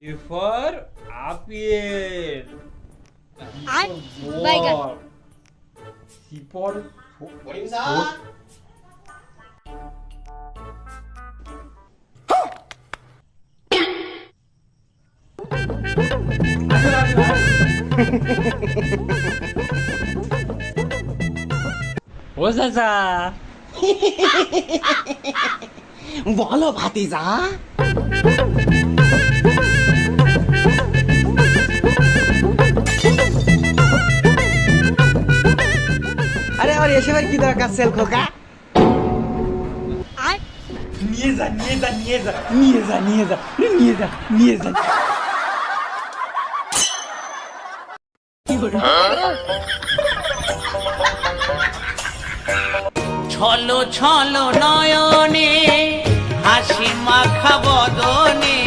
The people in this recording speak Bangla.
A for apple. আর B for বাইগান। ball. C for morning sir. ও চাচা বলো ভাতিজা। আরে আমার এসবের কি দরকার সেল খোকা? আর নিয়ে যা নিয়ে যা নিয়ে যা নিয়ে যা নিয়ে যা নিয়ে যা নিয়ে যা ছলো ছলো নয়নে হাসি মাখা বদনে